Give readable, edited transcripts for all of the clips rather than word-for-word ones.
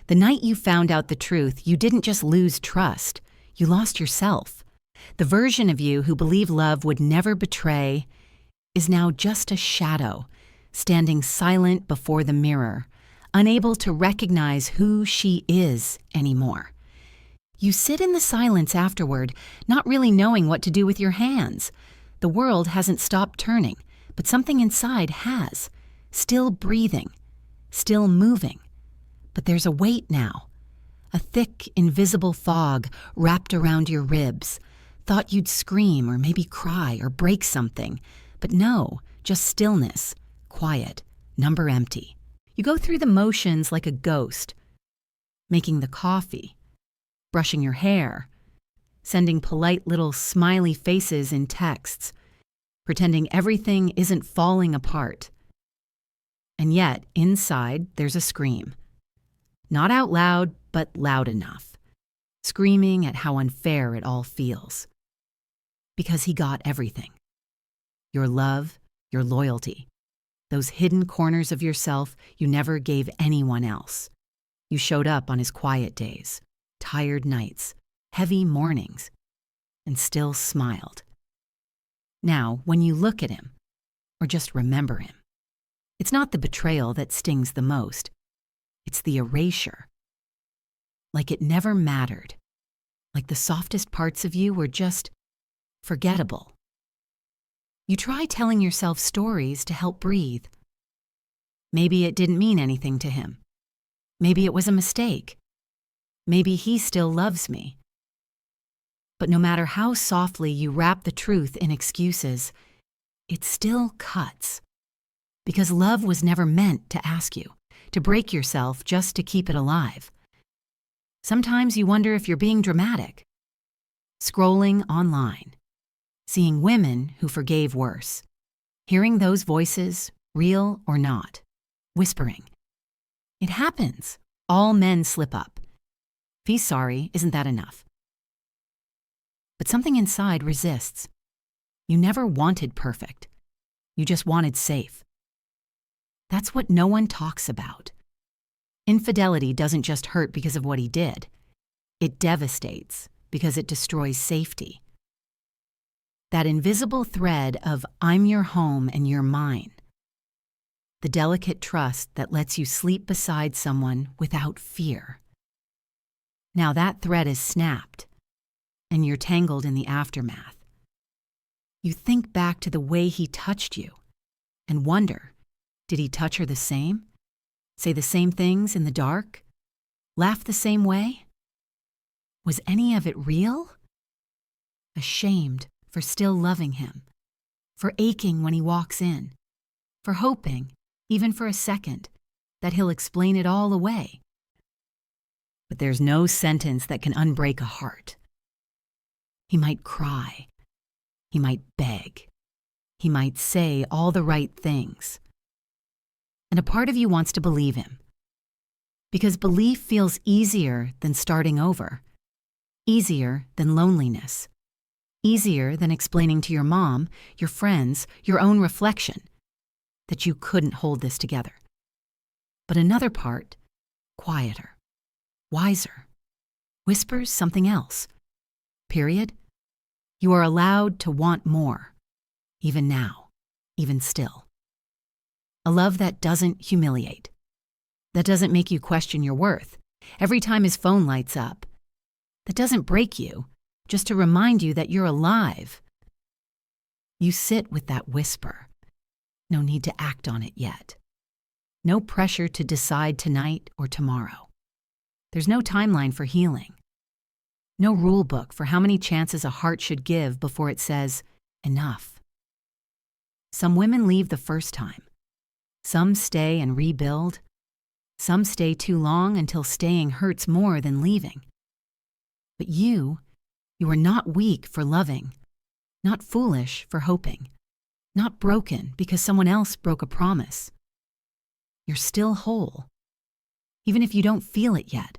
The night you found out the truth, you didn't just lose trust, you lost yourself. The version of you who believed love would never betray is now just a shadow, standing silent before the mirror, unable to recognize who she is anymore. You sit in the silence afterward, not really knowing what to do with your hands. The world hasn't stopped turning, but something inside has, still breathing, still moving. But there's a weight now, a thick, invisible fog wrapped around your ribs. Thought you'd scream or maybe cry or break something, but no, just stillness, quiet, number empty. You go through the motions like a ghost, making the coffee, brushing your hair, sending polite little smiley faces in texts, pretending everything isn't falling apart. And yet, inside, there's a scream. Not out loud, but loud enough. Screaming at how unfair it all feels. Because he got everything. Your love, your loyalty. Those hidden corners of yourself you never gave anyone else. You showed up on his quiet days, tired nights, heavy mornings, and still smiled. Now, when you look at him, or just remember him, it's not the betrayal that stings the most. It's the erasure. Like it never mattered. Like the softest parts of you were just forgettable. You try telling yourself stories to help breathe. Maybe it didn't mean anything to him. Maybe it was a mistake. Maybe he still loves me. But no matter how softly you wrap the truth in excuses, it still cuts. Because love was never meant to ask you, to break yourself just to keep it alive. Sometimes you wonder if you're being dramatic. Scrolling online, seeing women who forgave worse, hearing those voices, real or not, whispering. It happens. All men slip up. If he's sorry, isn't that enough? But something inside resists. You never wanted perfect. You just wanted safe. That's what no one talks about. Infidelity doesn't just hurt because of what he did. It devastates because it destroys safety. That invisible thread of I'm your home and you're mine. The delicate trust that lets you sleep beside someone without fear. Now that thread is snapped, and you're tangled in the aftermath. You think back to the way he touched you and wonder, did he touch her the same? Say the same things in the dark? Laugh the same way? Was any of it real? Ashamed for still loving him, for aching when he walks in, for hoping, even for a second, that he'll explain it all away. But there's no sentence that can unbreak a heart. He might cry. He might beg. He might say all the right things. And a part of you wants to believe him. Because belief feels easier than starting over. Easier than loneliness. Easier than explaining to your mom, your friends, your own reflection, that you couldn't hold this together. But another part, quieter, wiser, whispers something else. Period. You are allowed to want more, even now, even still. A love that doesn't humiliate, that doesn't make you question your worth every time his phone lights up, that doesn't break you just to remind you that you're alive. You sit with that whisper. No need to act on it yet. No pressure to decide tonight or tomorrow. There's no timeline for healing. No rule book for how many chances a heart should give before it says, enough. Some women leave the first time. Some stay and rebuild. Some stay too long until staying hurts more than leaving. But you are not weak for loving, not foolish for hoping, not broken because someone else broke a promise. You're still whole, even if you don't feel it yet.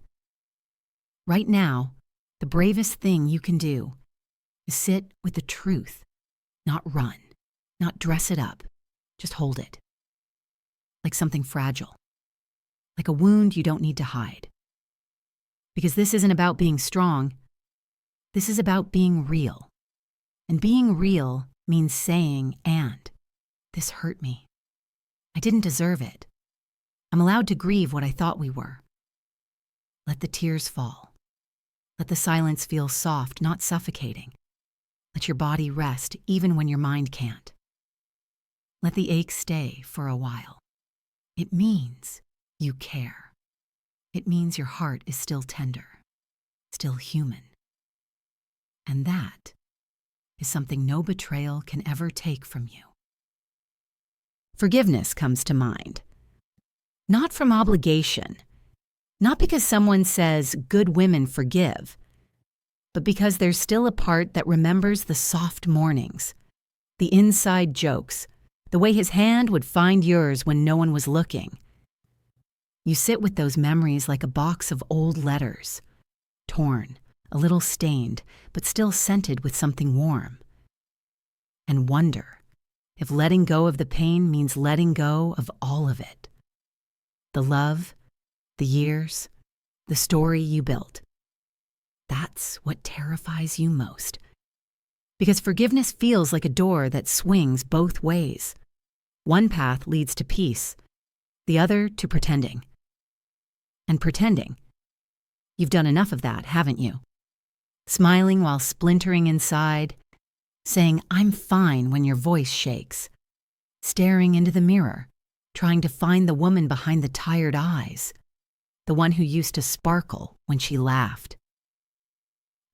Right now, the bravest thing you can do is sit with the truth, not run, not dress it up, just hold it. Like something fragile, like a wound you don't need to hide. Because this isn't about being strong. This is about being real. And being real means saying, "And this hurt me. I didn't deserve it. I'm allowed to grieve what I thought we were." Let the tears fall. Let the silence feel soft, not suffocating. Let your body rest even when your mind can't. Let the ache stay for a while. It means you care. It means your heart is still tender, still human. And that is something no betrayal can ever take from you. Forgiveness comes to mind. Not from obligation, not because someone says good women forgive, but because there's still a part that remembers the soft mornings, the inside jokes, the way his hand would find yours when no one was looking. You sit with those memories like a box of old letters, torn, a little stained, but still scented with something warm. And wonder if letting go of the pain means letting go of all of it. The love, the years, the story you built. That's what terrifies you most. Because forgiveness feels like a door that swings both ways. One path leads to peace, the other to pretending. And pretending. You've done enough of that, haven't you? Smiling while splintering inside, saying, "I'm fine," when your voice shakes. Staring into the mirror, trying to find the woman behind the tired eyes, the one who used to sparkle when she laughed.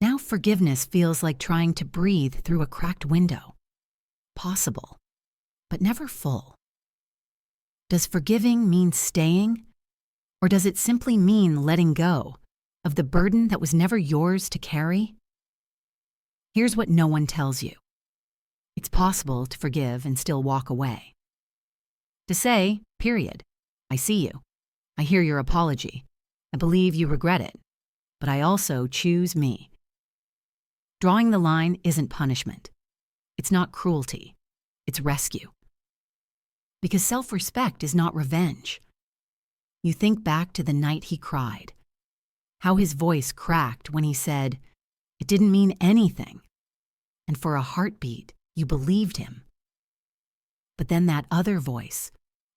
Now forgiveness feels like trying to breathe through a cracked window. Possible, but never full. Does forgiving mean staying? Or does it simply mean letting go of the burden that was never yours to carry? Here's what no one tells you. It's possible to forgive and still walk away. To say, period, "I see you. I hear your apology. I believe you regret it. But I also choose me." Drawing the line isn't punishment. It's not cruelty. It's rescue. Because self-respect is not revenge. You think back to the night he cried, how his voice cracked when he said, it didn't mean anything. And for a heartbeat, you believed him. But then that other voice,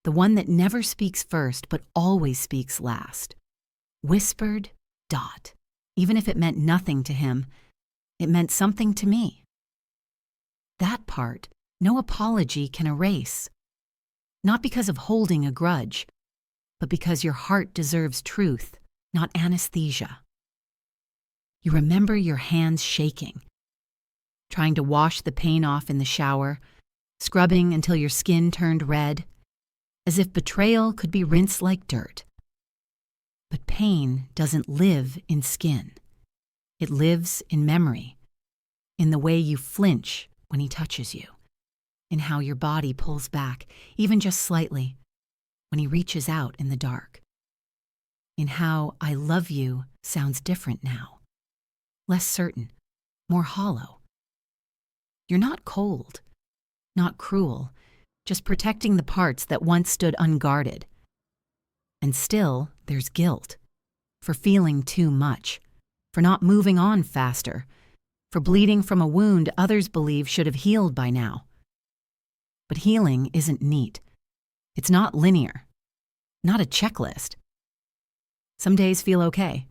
the one that never speaks first but always speaks last, whispered, "Dot." Even if it meant nothing to him, it meant something to me. That part, no apology can erase. Not because of holding a grudge, but because your heart deserves truth, not anesthesia. You remember your hands shaking, trying to wash the pain off in the shower, scrubbing until your skin turned red, as if betrayal could be rinsed like dirt. But pain doesn't live in skin. It lives in memory, in the way you flinch when he touches you, in how your body pulls back, even just slightly, when he reaches out in the dark, in how "I love you" sounds different now, less certain, more hollow. You're not cold, not cruel, just protecting the parts that once stood unguarded. And still, there's guilt for feeling too much, for not moving on faster, for bleeding from a wound others believe should have healed by now. But healing isn't neat. It's not linear, not a checklist. Some days feel okay.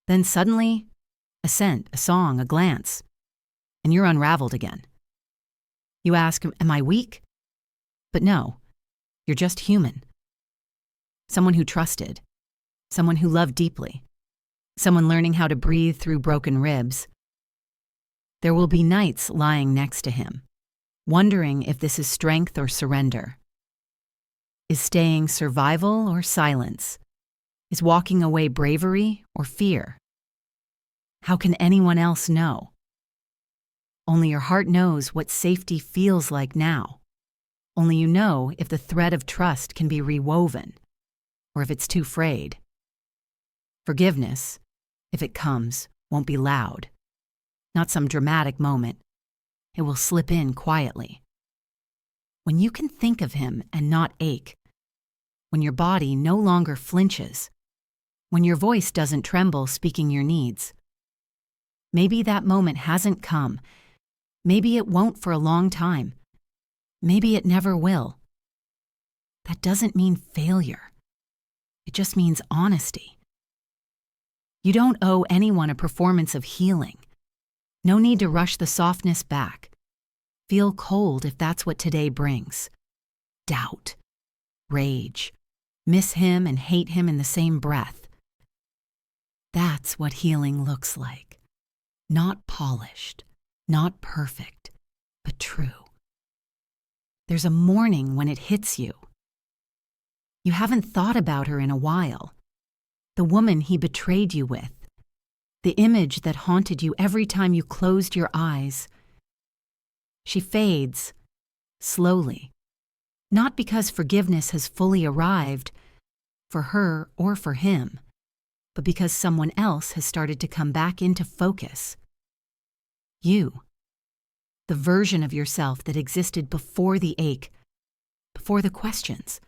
Then suddenly, a scent, a song, a glance, and you're unraveled again. You ask, am I weak? But no, you're just human. Someone who trusted, someone who loved deeply, someone learning how to breathe through broken ribs. There will be nights lying next to him, wondering if this is strength or surrender. Is staying survival or silence? Is walking away bravery or fear? How can anyone else know? Only your heart knows what safety feels like now. Only you know if the thread of trust can be rewoven, or if it's too frayed. Forgiveness, if it comes, won't be loud. Not some dramatic moment. It will slip in quietly. When you can think of him and not ache, when your body no longer flinches, when your voice doesn't tremble speaking your needs. Maybe that moment hasn't come. Maybe it won't for a long time. Maybe it never will. That doesn't mean failure. It just means honesty. You don't owe anyone a performance of healing. No need to rush the softness back. Feel cold if that's what today brings. Doubt, rage, miss him and hate him in the same breath. That's what healing looks like. Not polished, not perfect, but true. There's a morning when it hits you. You haven't thought about her in a while. The woman he betrayed you with. The image that haunted you every time you closed your eyes. She fades, slowly. Not because forgiveness has fully arrived, for her or for him, but because someone else has started to come back into focus. You. The version of yourself that existed before the ache, before the questions,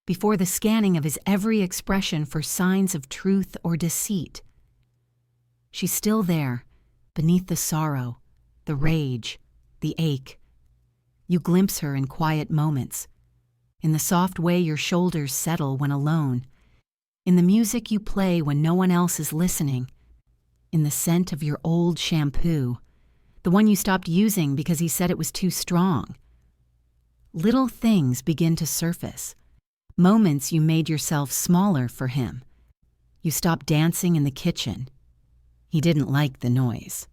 before the scanning of his every expression for signs of truth or deceit. She's still there, beneath the sorrow, the rage, the ache. You glimpse her in quiet moments, in the soft way your shoulders settle when alone, in the music you play when no one else is listening, in the scent of your old shampoo, the one you stopped using because he said it was too strong. Little things begin to surface, moments you made yourself smaller for him. You stopped dancing in the kitchen. He didn't like the noise.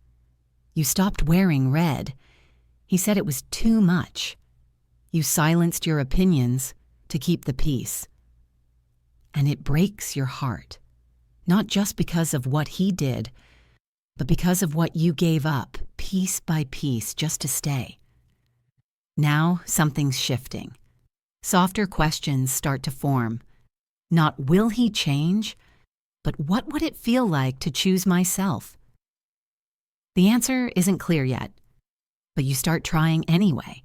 You stopped wearing red. He said it was too much. You silenced your opinions to keep the peace. And it breaks your heart, not just because of what he did, but because of what you gave up, piece by piece, just to stay. Now something's shifting. Softer questions start to form. Not will he change, but what would it feel like to choose myself? The answer isn't clear yet, but you start trying anyway.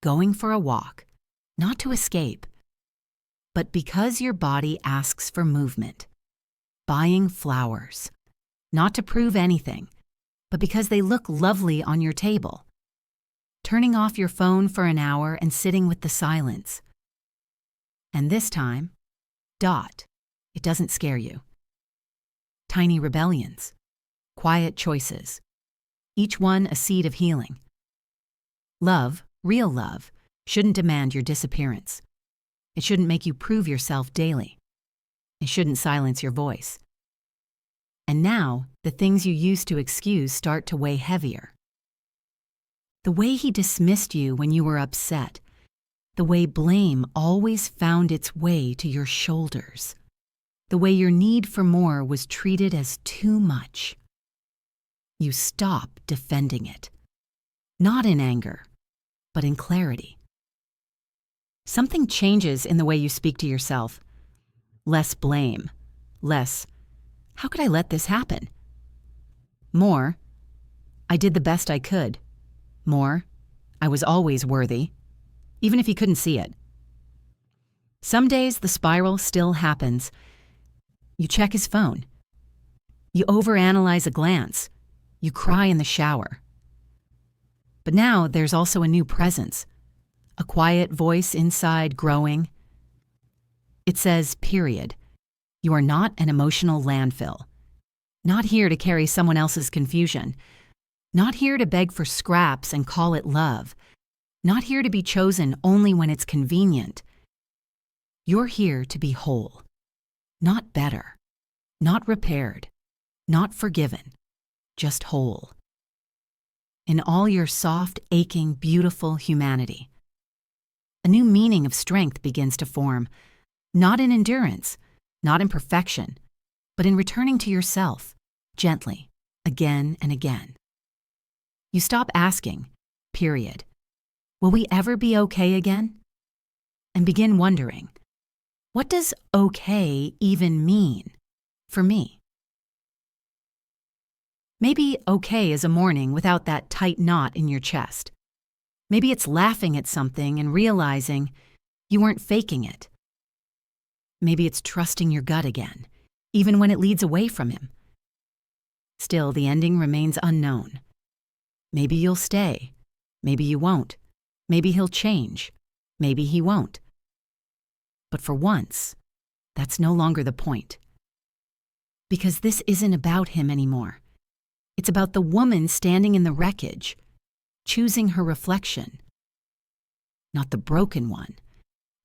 Going for a walk, not to escape, but because your body asks for movement. Buying flowers, not to prove anything, but because they look lovely on your table. Turning off your phone for an hour and sitting with the silence. And this time, it doesn't scare you. Tiny rebellions, quiet choices, each one a seed of healing. Love, real love, shouldn't demand your disappearance. It shouldn't make you prove yourself daily. It shouldn't silence your voice. And now, the things you used to excuse start to weigh heavier. The way he dismissed you when you were upset. The way blame always found its way to your shoulders. The way your need for more was treated as too much. You stop defending it. Not in anger, but in clarity. Something changes in the way you speak to yourself. Less blame. Less, how could I let this happen? More, I did the best I could. More, I was always worthy, even if he couldn't see it. Some days the spiral still happens. You check his phone. You overanalyze a glance. You cry in the shower. But now there's also a new presence, a quiet voice inside growing. It says, period. You are not an emotional landfill. Not here to carry someone else's confusion. Not here to beg for scraps and call it love. Not here to be chosen only when it's convenient. You're here to be whole. Not better. Not repaired. Not forgiven. Just whole. In all your soft, aching, beautiful humanity. A new meaning of strength begins to form, not in endurance, not in perfection, but in returning to yourself, gently, again and again. You stop asking, period, will we ever be okay again? And begin wondering, what does okay even mean for me? Maybe okay is a morning without that tight knot in your chest. Maybe it's laughing at something and realizing you weren't faking it. Maybe it's trusting your gut again, even when it leads away from him. Still, the ending remains unknown. Maybe you'll stay. Maybe you won't. Maybe he'll change. Maybe he won't. But for once, that's no longer the point. Because this isn't about him anymore. It's about the woman standing in the wreckage, choosing her reflection. Not the broken one,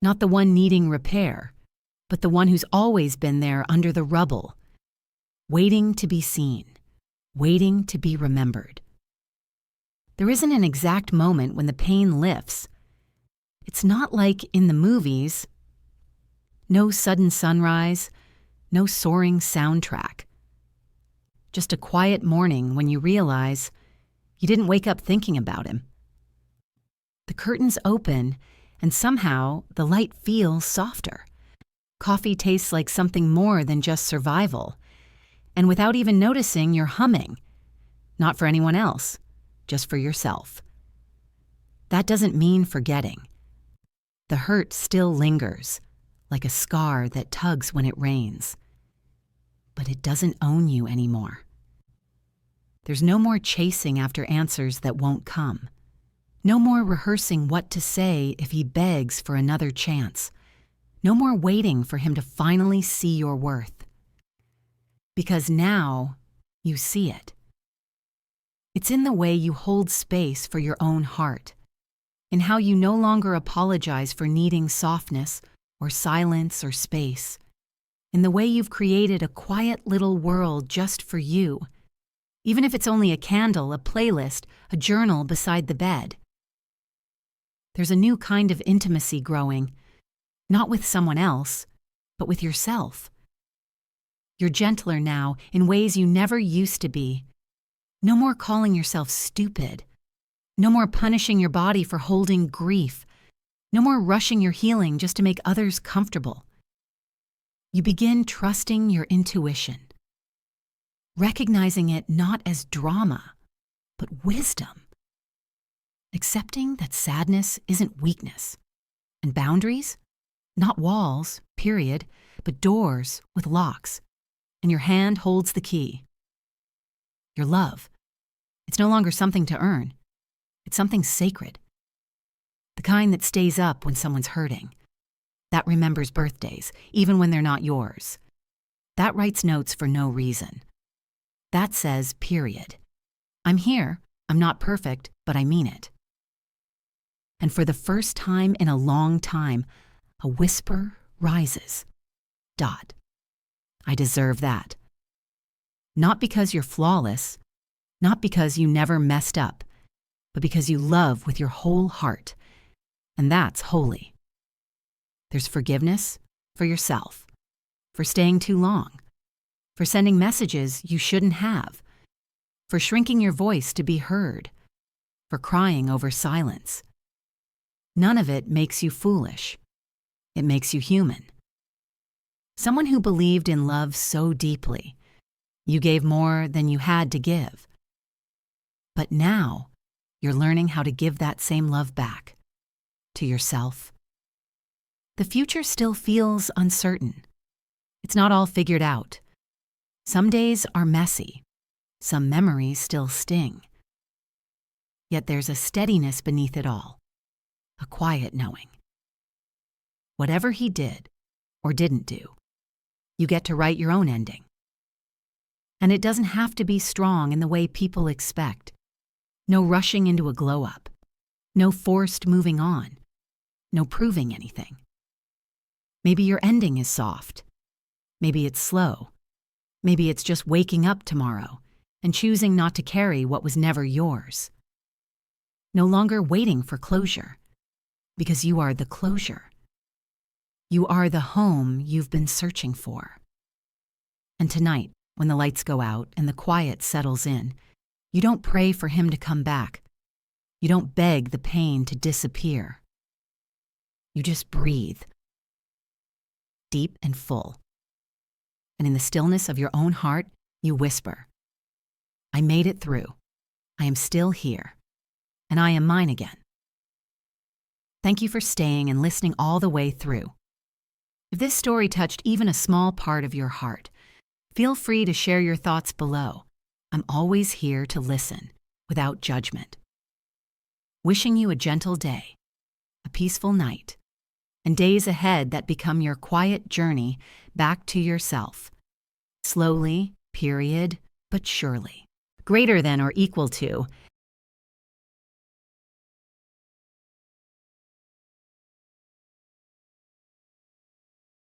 not the one needing repair, but the one who's always been there under the rubble, waiting to be seen, waiting to be remembered. There isn't an exact moment when the pain lifts. It's not like in the movies. No sudden sunrise, no soaring soundtrack. Just a quiet morning when you realize you didn't wake up thinking about him. The curtains open, and somehow the light feels softer. Coffee tastes like something more than just survival. And without even noticing, you're humming. Not for anyone else, just for yourself. That doesn't mean forgetting. The hurt still lingers, like a scar that tugs when it rains. But it doesn't own you anymore. There's no more chasing after answers that won't come. No more rehearsing what to say if he begs for another chance. No more waiting for him to finally see your worth. Because now you see it. It's in the way you hold space for your own heart, in how you no longer apologize for needing softness or silence or space, in the way you've created a quiet little world just for you, even if it's only a candle, a playlist, a journal beside the bed. There's a new kind of intimacy growing, not with someone else, but with yourself. You're gentler now in ways you never used to be. No more calling yourself stupid. No more punishing your body for holding grief. No more rushing your healing just to make others comfortable. You begin trusting your intuition, recognizing it not as drama, but wisdom. Accepting that sadness isn't weakness, and boundaries, not walls, period, but doors with locks, and your hand holds the key. Your love, it's no longer something to earn. It's something sacred. The kind that stays up when someone's hurting. That remembers birthdays, even when they're not yours. That writes notes for no reason. That says, period. I'm here, I'm not perfect, but I mean it. And for the first time in a long time, a whisper rises. Dot. I deserve that. Not because you're flawless, not because you never messed up, but because you love with your whole heart. And that's holy. There's forgiveness for yourself, for staying too long, for sending messages you shouldn't have, for shrinking your voice to be heard, for crying over silence. None of it makes you foolish. It makes you human. Someone who believed in love so deeply, you gave more than you had to give. But now, you're learning how to give that same love back to yourself. The future still feels uncertain. It's not all figured out. Some days are messy. Some memories still sting. Yet there's a steadiness beneath it all, a quiet knowing. Whatever he did or didn't do, you get to write your own ending. And it doesn't have to be strong in the way people expect. No rushing into a glow-up. No forced moving on. No proving anything. Maybe your ending is soft. Maybe it's slow. Maybe it's just waking up tomorrow and choosing not to carry what was never yours. No longer waiting for closure, because you are the closure. You are the home you've been searching for. And tonight, when the lights go out and the quiet settles in, you don't pray for him to come back. You don't beg the pain to disappear. You just breathe, deep and full. And in the stillness of your own heart, you whisper, I made it through. I am still here. And I am mine again. Thank you for staying and listening all the way through. If this story touched even a small part of your heart, Feel free to share your thoughts below. I'm always here to listen, without judgment. Wishing you a gentle day, a peaceful night, and days ahead that become your quiet journey back to yourself. Slowly, period, but surely. Greater than or equal to